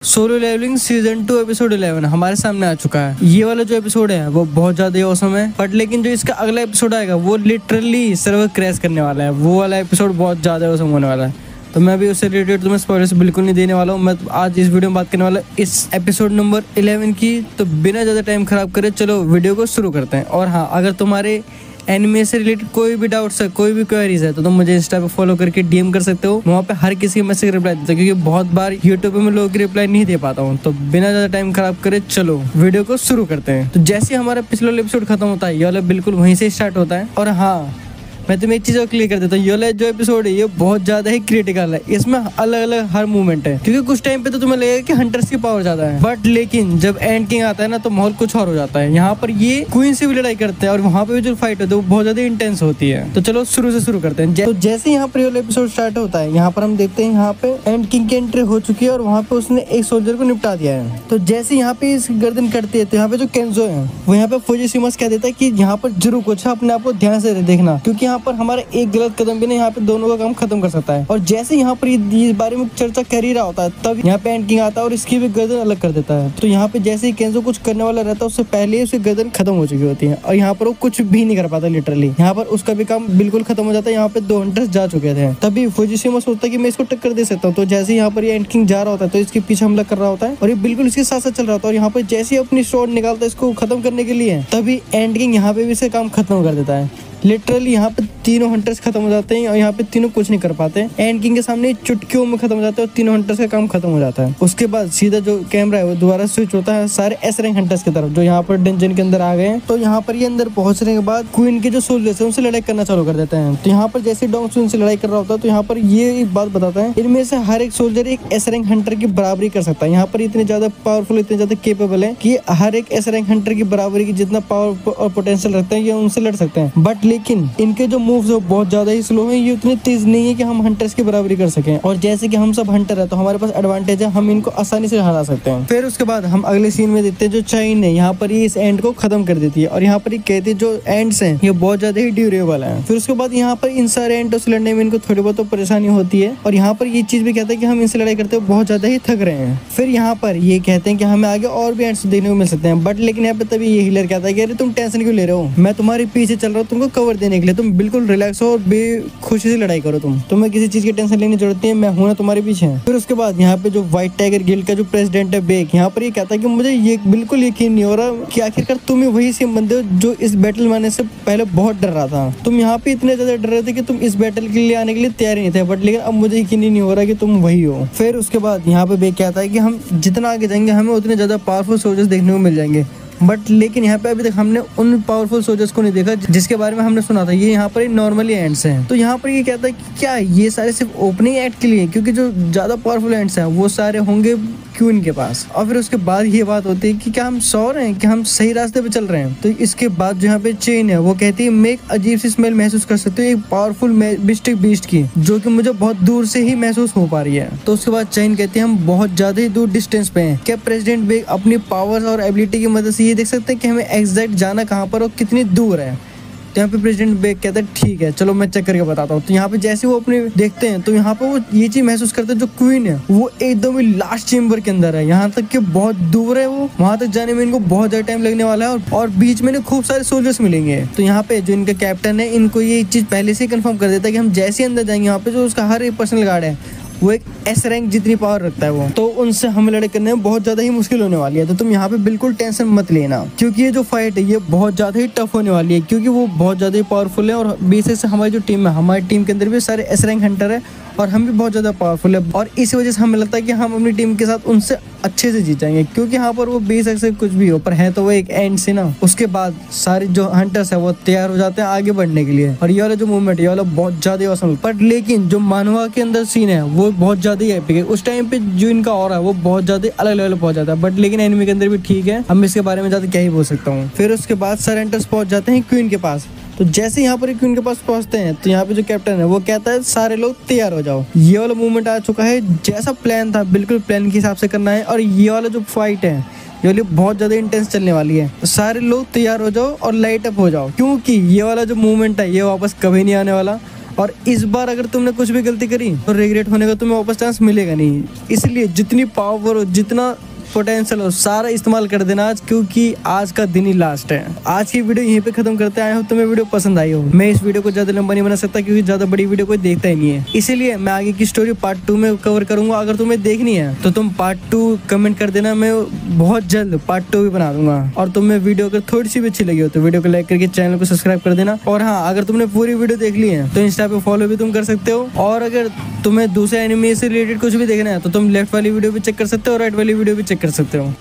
Solo levelling season 2 episode 11 हमारे सामने आ चुका है। ये वाला जो एपिसोड है वो बहुत ज्यादा औसम है, बट लेकिन जो इसका अगला एपिसोड आएगा वो लिटरली सर्वर क्रैश करने वाला है। वो वाला एपिसोड बहुत ज्यादा औसम होने वाला है, तो मैं भी उससे रिलेटेड तुम्हें स्पॉयलर्स बिल्कुल नहीं देने वाला हूँ। मैं आज इस वीडियो में बात करने वाला इस एपिसोड नंबर 11 की। तो बिना ज्यादा टाइम खराब करे चलो वीडियो को शुरू करते हैं। और हाँ, अगर तुम्हारे एनिमे से रिलेटेड कोई भी डाउट्स है, कोई भी क्वेरीज है, तो तुम मुझे इंस्टा पे फॉलो करके डीएम कर सकते हो। मैं वहाँ पे हर किसी के मैसेज रिप्लाई देता हूँ, क्योंकि बहुत बार यूट्यूब पे मैं लोगों की रिप्लाई नहीं दे पाता हूँ। तो बिना ज्यादा टाइम खराब करे चलो वीडियो को शुरू करते हैं। तो जैसे हमारा पिछला एपिसोड खत्म होता है, ये वाला बिल्कुल वहीं से स्टार्ट होता है। और हाँ, मैं तुम्हें एक चीज और क्लियर कर देता हूँ, ये वाला जो एपिसोड है ये बहुत ज्यादा ही क्रिटिकल है। इसमें अलग अलग हर मूवमेंट है, क्योंकि कुछ टाइम पे तो तुम्हें लगेगा कि हंटर्स की पावर ज्यादा है, बट लेकिन जब एंड किंग आता है ना तो माहौल कुछ और हो जाता है। यहाँ पर ये क्वीन से भी लड़ाई करते हैं और वहाँ पे जो फाइट होती है वो बहुत ज्यादा इंटेंस होती है। तो चलो शुरू से शुरू करते हैं। तो जैसे यहाँ पर ये वाला एपिसोड स्टार्ट होता है, यहाँ पर हम देखते हैं यहाँ पे एंड किंग की एंट्री हो चुकी है और वहाँ पे उसने एक सोल्जर को निपटा दिया है। तो जैसे यहाँ पे इस गर्दन कटती है, तो यहाँ पे जो केंजो है वो यहाँ पे फुजिशिमास कह देता है कि यहाँ पर जरूर कुछ अपने आप को ध्यान से देखना, क्योंकि यहाँ पर हमारा एक गलत कदम भी नहीं यहाँ पे दोनों का काम खत्म कर सकता है। और जैसे यहाँ पर इस बारे में चर्चा कर ही रहा होता है, तब यहाँ पे एंड किंग आता है और इसकी भी गर्दन अलग कर देता है। तो यहाँ पे जैसे ही केंजो कुछ करने वाला रहता है, उससे पहले ही उसकी गर्दन खत्म हो चुकी होती है और यहाँ पर वो कुछ भी नहीं कर पाता। लिटरली यहाँ पर उसका भी काम बिल्कुल खत्म हो जाता है। यहाँ पे 2 हंटर्स जा चुके थे, तभी फुजिशिमा सोचता है कि मैं इसको टक्कर दे सकता हूँ। तो जैसे यहाँ पर ये एंड किंग जा रहा होता है, तो इसके पीछे हमला कर रहा होता है और ये बिल्कुल इसके साथ साथ चल रहा होता है। और यहाँ पर जैसे ही अपनी शॉट निकालता है इसको खत्म करने के लिए, तभी एंड किंग यहाँ पे भी इसका काम खत्म कर देता है। लिटरली यहाँ पे तीनों हंटर्स खत्म हो जाते हैं और यहाँ पे तीनों कुछ नहीं कर पाते। एंड किंग के सामने चुटकियों में खत्म हो जाता है और तीनों हंटर्स का काम खत्म हो जाता है। उसके बाद सीधा जो कैमरा है वो दोबारा स्विच होता है सारे एस रैंक हंटर्स की तरफ, जो यहाँ पर डंजन के अंदर आ गए हैं। तो यहाँ पर ये अंदर पहुंचने के बाद क्वीन के जो सोल्जर्स है उनसे लड़ाई करना चालू कर देते हैं। तो यहाँ पर जैसे डॉन्स उनसे लड़ाई कर रहा होता है, तो यहाँ पर ये एक बात बताता है, इनमें से हर एक सोल्जर एक एस रैंक हंटर की बराबरी कर सकता है। यहाँ पर इतने ज्यादा पावरफुल, इतने ज्यादा केपेबल है कि हर एक एस रैंक हंटर की बराबरी की जितना पावर और पोटेंशियल रखते हैं ये उनसे लड़ सकते हैं। बट लेकिन इनके जो मूव्स है बहुत ज्यादा ही स्लो है, ये उतने तेज नहीं है कि हम हंटर्स की बराबरी कर सकें। और जैसे कि हम सब हंटर है तो हमारे पास एडवांटेज है, हम इनको आसानी से हरा सकते हैं। फिर उसके बाद हम अगले सीन में देखते हैं जो चाइन है यहाँ पर ये इस एंड को खत्म कर देती है और यहाँ पर ये कहती है जो एंड्स हैं ये बहुत ज्यादा ही ड्यूरेबल है। फिर उसके बाद यहाँ पर इन सारे एंडों से लड़ने में इनको थोड़ी बहुत तो परेशानी होती है और यहाँ पर ये चीज भी कहता है कि हम इनसे लड़ाई करते हुए बहुत ज्यादा ही थक रहे हैं। फिर यहाँ पर ये कहते हैं कि हमें आगे और भी एंड्स देखने को मिल सकते हैं, बट लेकिन यहाँ पे तभी ये हीलर कहता है कि अरे तुम टेंशन क्यों ले रहे हो, मैं तुम्हारे पीछे चल रहा हूँ तुमको कवर देने के लिए, तुम बिल्कुल रिलैक्स हो और खुशी से लड़ाई करो, तुम्हें किसी चीज की टेंशन लेने की जरूरत नहीं है, मैं हूं ना तुम्हारे पीछे। फिर उसके बाद यहाँ पे जो व्हाइट टाइगर गिल्ड का जो प्रेसिडेंट है बेक, यहाँ पर ये कहता है कि मुझे ये बिल्कुल यकीन नहीं हो रहा कि आखिरकार तुम ही वही सेम बंदे हो जो इस बैटल में आने से पहले बहुत डर रहा था। तुम यहाँ पे इतने ज्यादा डर रहे थे कि तुम इस बैटल के लिए आने के लिए तैयार नहीं थे, बट लेकिन अब मुझे यकीन ही नहीं हो रहा कि तुम वही हो। फिर उसके बाद यहाँ पे बेक कहता है कि हम जितना आगे जाएंगे हमें उतने ज्यादा पावरफुल सोल्जर्स देखने को मिल जाएंगे, बट लेकिन यहाँ पे अभी तक हमने उन पावरफुल सोल्जर्स को नहीं देखा जिसके बारे में हमने सुना था। ये यहाँ पर नॉर्मली एंड्स हैं। तो यहाँ पर ये कहता है कि क्या ये सारे सिर्फ ओपनिंग एक्ट के लिए, क्योंकि जो ज्यादा पावरफुल एंड्स हैं वो सारे होंगे क्वीन के पास। और फिर उसके बाद ये बात होती है कि क्या हम श्योर हैं कि हम सही रास्ते पे चल रहे हैं। तो इसके बाद जो यहाँ पे चेन है वो कहती है मैं एक अजीब सी स्मेल महसूस कर सकती हूँ, एक पावरफुल मिस्टिक बीस्ट की, जो कि मुझे बहुत दूर से ही महसूस हो पा रही है। तो उसके बाद चेन कहती है हम बहुत ज्यादा ही दूर डिस्टेंस पे हैं, क्या प्रेसिडेंट बेग अपनी पावर्स और एबिलिटी की मदद से ये देख सकते हैं कि हमें एग्जैक्ट जाना कहाँ पर और कितनी दूर है। तो यहाँ पे प्रेसिडेंट बेग कहता है ठीक है चलो मैं चेक करके बताता हूँ। तो यहाँ पे जैसे वो अपने देखते हैं तो यहाँ पे वो ये चीज महसूस करते हैं जो क्वीन है वो एकदम ही लास्ट चेम्बर के अंदर है, यहाँ तक कि बहुत दूर है वो, वहां तक जाने में इनको बहुत ज्यादा टाइम लगने वाला है और बीच में खूब सारे सोल्जर्स मिलेंगे। तो यहाँ पे जो इनका कैप्टन है इनको ये चीज पहले से कंफर्म कर देता है कि हम जैसे अंदर जाएंगे यहाँ पे जो उसका हर एक पर्सनल गार्ड है वो एक एस रैंक जितनी पावर रखता है वो, तो उनसे हमें लड़ाई करने में बहुत ज्यादा ही मुश्किल होने वाली है। तो तुम यहाँ पे बिल्कुल टेंशन मत लेना, क्योंकि ये जो फाइट है ये बहुत ज्यादा ही टफ होने वाली है, क्योंकि वो बहुत ज्यादा ही पावरफुल है। और बेसिस से हमारी जो टीम है, हमारी टीम के अंदर भी सारे एस रैंक हंटर है और हम भी बहुत ज्यादा पावरफुल है और इसी वजह से हमें लगता है कि हम अपनी टीम के साथ उनसे अच्छे से जीत जाएंगे, क्योंकि यहाँ पर वो बेशक से कुछ भी हो पर है तो वो एक एंड से ना। उसके बाद सारे जो हंटर्स है वो तैयार हो जाते हैं आगे बढ़ने के लिए और ये वाला जो मूवमेंट है ये वाला बहुत ज्यादा औसम। पर लेकिन जो मानवा के अंदर सीन है वो बहुत ज्यादा ही एपिक है। उस टाइम पे जो इनका ऑरा है वो बहुत ज्यादा अलग लेवल पहुंच जाता है, बट लेकिन एनिमे के अंदर भी ठीक है, हम इसके बारे में ज्यादा क्या ही बोल सकता हूँ। फिर उसके बाद सारे हंटर्स पहुंच जाते हैं क्वीन के पास। तो जैसे यहाँ पर क्वीन के पास पहुंचते हैं तो यहाँ पे जो कैप्टन है वो कहता है सारे लोग तैयार हो जाओ। ये वाला मूवमेंट आ चुका है, जैसा प्लान था बिल्कुल प्लान के हिसाब से करना है और ये वाला जो फाइट है ये वाली बहुत ज्यादा इंटेंस चलने वाली है। तो सारे लोग तैयार हो जाओ और लाइट अप हो जाओ, क्योंकि ये वाला जो मूवमेंट है ये वापस कभी नहीं आने वाला और इस बार अगर तुमने कुछ भी गलती करी तो रिग्रेट होने का तुम्हें वापस चांस मिलेगा नहीं। इसलिए जितनी पावर हो, जितना पोटेंशियल हो, सारा इस्तेमाल कर देना आज, क्योंकि आज का दिन ही लास्ट है। आज की वीडियो यहीं पे खत्म करते आए हो। तुम्हें वीडियो पसंद आई हो। मैं इस वीडियो को ज्यादा लंबा नहीं बना सकता क्योंकि ज्यादा बड़ी वीडियो कोई देखता ही नहीं है, इसीलिए मैं आगे की स्टोरी पार्ट 2 में कवर करूंगा। अगर तुम्हें देखनी है तो तुम पार्ट 2 कमेंट कर देना, मैं बहुत जल्द पार्ट 2 भी बना दूंगा। और तुम्हें वीडियो अगर थोड़ी सी भी अच्छी लगी हो तो वीडियो को लाइक करके चैनल को सब्सक्राइब कर देना। और हाँ, अगर तुमने पूरी वीडियो देख ली है तो इंस्टा पे फॉलो भी तुम कर सकते हो। और अगर तुम्हें दूसरे एनिमे से रिलेटेड कुछ भी देखना है तो तुम लेफ्ट वाली वीडियो भी चेक कर सकते हो और राइट वाली वीडियो भी चेक कर सकते हो।